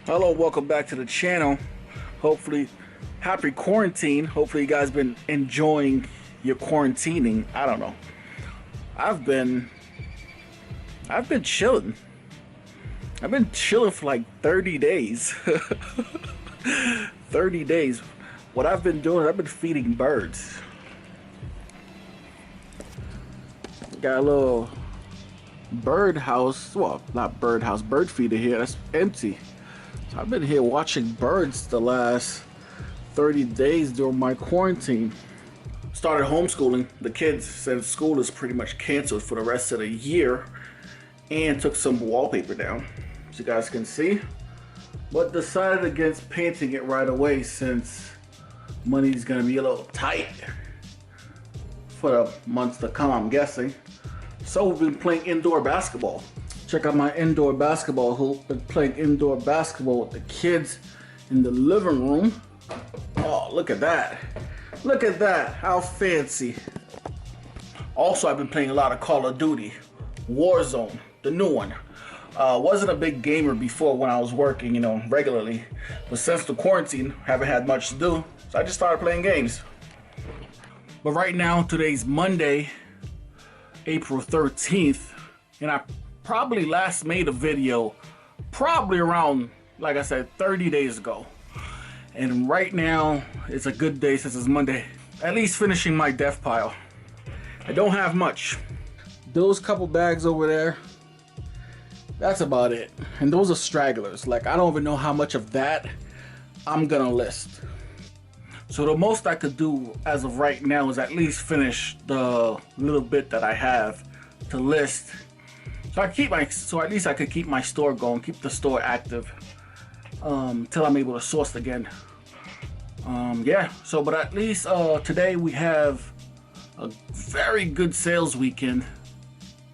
Hello, welcome back to the channel. Hopefully, happy quarantine. Hopefully you guys been enjoying your quarantining. I don't know. I've been chilling. I've been chilling for like 30 days. 30 days. What I've been doing, I've been feeding birds. Got a little bird house. Well, not bird house, bird feeder here. That's empty. So I've been here watching birds the last 30 days during my quarantine. Started homeschooling the kids since school is pretty much canceled for the rest of the year, and took some wallpaper down, as you guys can see, but decided against painting it right away since money's gonna be a little tight for the months to come, I'm guessing. So we've been playing indoor basketball. Check out my indoor basketball hoop. Been playing indoor basketball with the kids in the living room. Oh, look at that. Look at that, how fancy. Also, I've been playing a lot of Call of Duty, Warzone, the new one. Wasn't a big gamer before when I was working, you know, regularly. But since the quarantine, haven't had much to do, so I just started playing games. But right now, today's Monday, April 13th, and I probably last made a video probably around, like I said, 30 days ago. And right now, it's a good day since it's Monday. At least finishing my death pile. I don't have much. Those couple bags over there, that's about it. And those are stragglers. Like, I don't even know how much of that I'm gonna list. So the most I could do as of right now is at least finish the little bit that I have to list. So at least I could keep my store going, keep the store active till I'm able to source again. Yeah, so but at least today we have a very good sales weekend.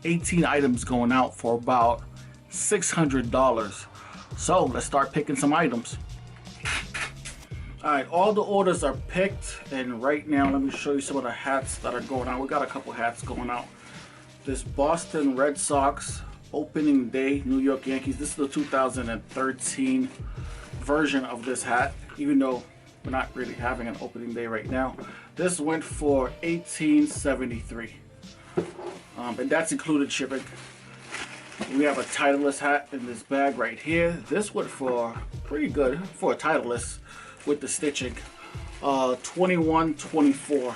18 items going out for about $600. So let's start picking some items. Alright, all the orders are picked, and right now let me show you some of the hats that are going out. We got a couple hats going out. This Boston Red Sox opening day New York Yankees. This is the 2013 version of this hat, even though we're not really having an opening day right now. This went for $18.73, and that's included shipping. We have a Titleist hat in this bag right here. This went for pretty good for a Titleist with the stitching, $21.24.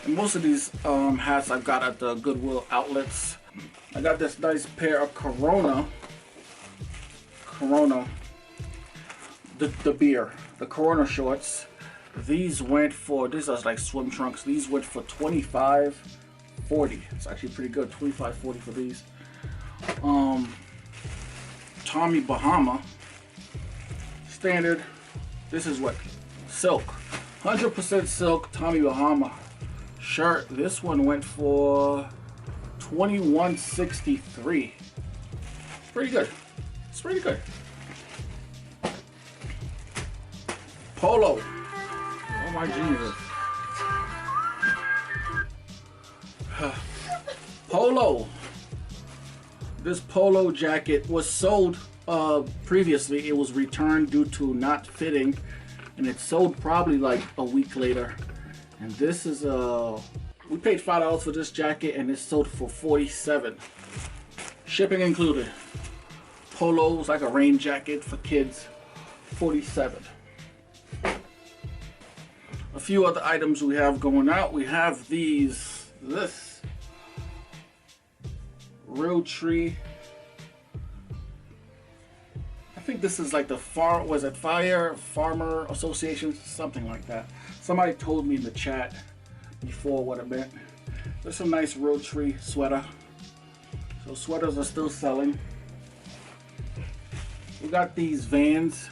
And most of these hats I've got at the Goodwill outlets. I got this nice pair of Corona, the beer, the Corona shorts. These went for, these are like swim trunks. These went for $25.40. It's actually pretty good, $25.40 for these. Tommy Bahama, standard. This is what, silk, 100% silk Tommy Bahama shirt. This one went for $21.63. Pretty good. It's pretty good. Polo. Oh my Jesus. Polo. This polo jacket was sold previously. It was returned due to not fitting, and it sold probably like a week later. And this is we paid $5 for this jacket, and it sold for $47, shipping included. Polos, like a rain jacket for kids, $47. A few other items we have going out. We have this Real Tree. I think this is like the Farmer Association, something like that. Somebody told me in the chat before what it meant. There's some nice Real Tree sweater. So sweaters are still selling. We got these Vans,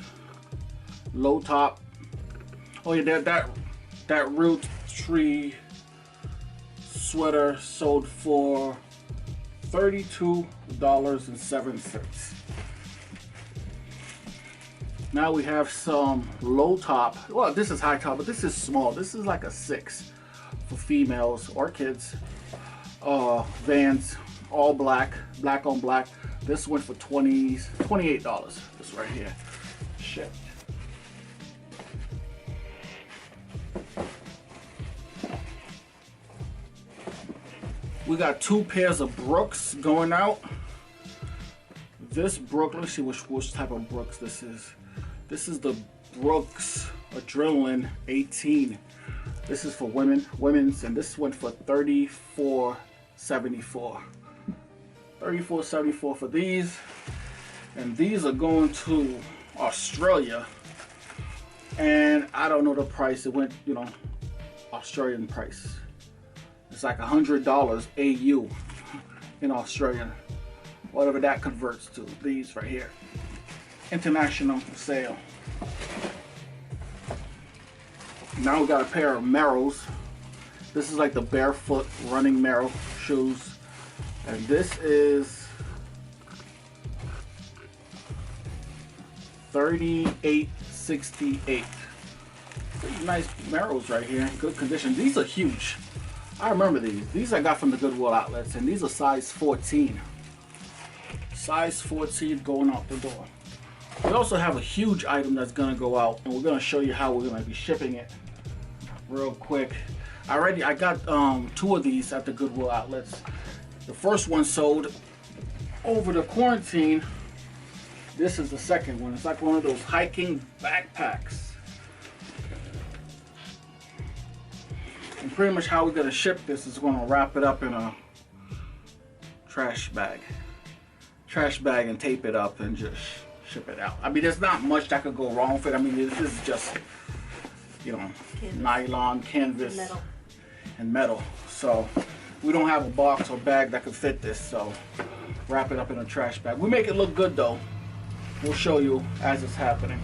low top. Oh yeah, that Real Tree sweater sold for $32.07. Now we have some low top. Well, this is high top, but this is small. This is like a 6 for females or kids. Vans, all black, black on black. This went for $28. This right here. shipped. We got 2 pairs of Brooks going out. This Brook, let me see which type of Brooks this is. This is the Brooks Adrenaline 18. This is for women's, and this went for $34.74. $34.74 for these, and these are going to Australia. And I don't know the price. It went, you know, Australian price. It's like $100 AU in Australian, whatever that converts to. These right here, international sale. Now we got a pair of Merrells. This is like the barefoot running Merrell shoes, and this is $38.68. Pretty nice Merrells right here, in good condition. These are huge. I remember these. These I got from the Goodwill outlets, and these are size 14. Size 14 going out the door. We also have a huge item that's gonna go out, and we're gonna show you how we're gonna be shipping it real quick. I got 2 of these at the Goodwill outlets. The first one sold over the quarantine. This is the second one. It's like one of those hiking backpacks. And pretty much how we're gonna ship this is gonna wrap it up in a trash bag and tape it up and just ship it out. I mean, there's not much that could go wrong with it. I mean, this is just, you know, canvas. Nylon, canvas, and metal. So we don't have a box or bag that could fit this, so wrap it up in a trash bag. We make it look good though. We'll show you as it's happening.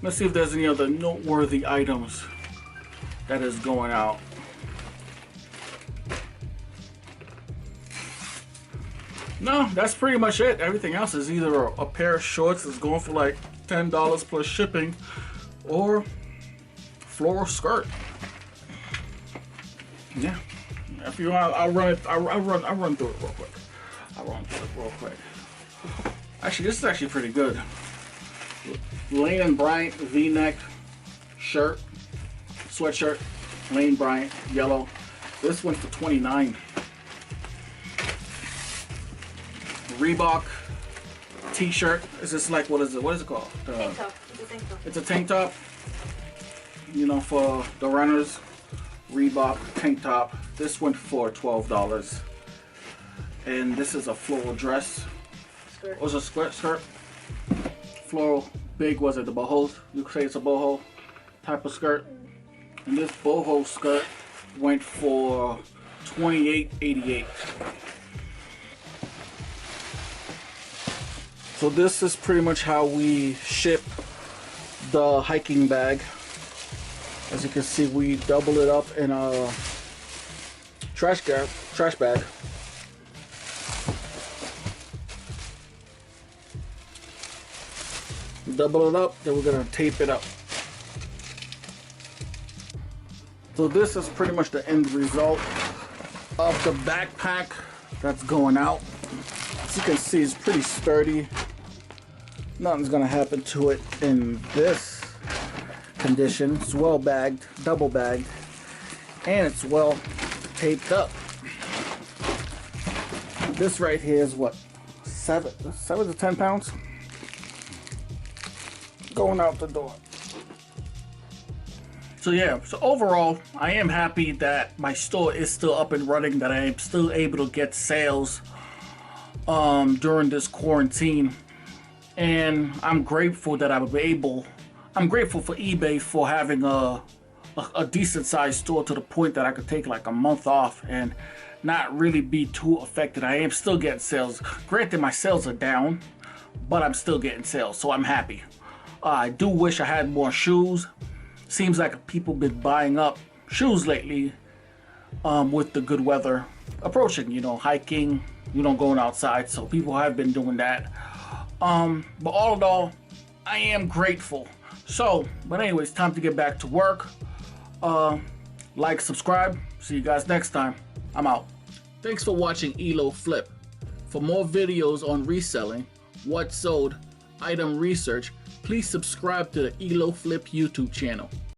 Let's see if there's any other noteworthy items that is going out. No, that's pretty much it. Everything else is either a pair of shorts that's going for like $10 plus shipping, or floral skirt. Yeah. If you want, I'll run through it real quick. Actually, this is actually pretty good. Lane and Bryant V-neck shirt, sweatshirt, Lane Bryant, yellow. This went for $29. Reebok t-shirt. Is this like, what is it called? Tank top. It's a tank top. It's a tank top. You know, for the runners. Reebok tank top. This went for $12. And this is a floral dress. Skirt. Was a skirt. Floral, big, was it the boho? You could say it's a boho type of skirt. And this boho skirt went for $28.88. So this is pretty much how we ship the hiking bag. As you can see, we double it up in a trash bag. Double it up, then we're gonna tape it up. So this is pretty much the end result of the backpack that's going out. As you can see, it's pretty sturdy. Nothing's gonna happen to it in this condition. It's well bagged, double bagged, and it's well taped up. This right here is what, 7 to 10 pounds going out the door. So yeah, so overall, I am happy that my store is still up and running, that I am still able to get sales during this quarantine. And I'm grateful that I'm grateful for eBay for having a decent sized store, to the point that I could take like a month off and not really be too affected. I am still getting sales. Granted, my sales are down, but I'm still getting sales, so I'm happy. I do wish I had more shoes. Seems like people been buying up shoes lately with the good weather approaching, you know, hiking, you know, going outside. So people have been doing that. But all in all, I am grateful. So, but anyways, time to get back to work. Like, subscribe. See you guys next time. I'm out. Thanks for watching ELO Flip. For more videos on reselling, what sold, item research, please subscribe to the Elo Flip YouTube channel.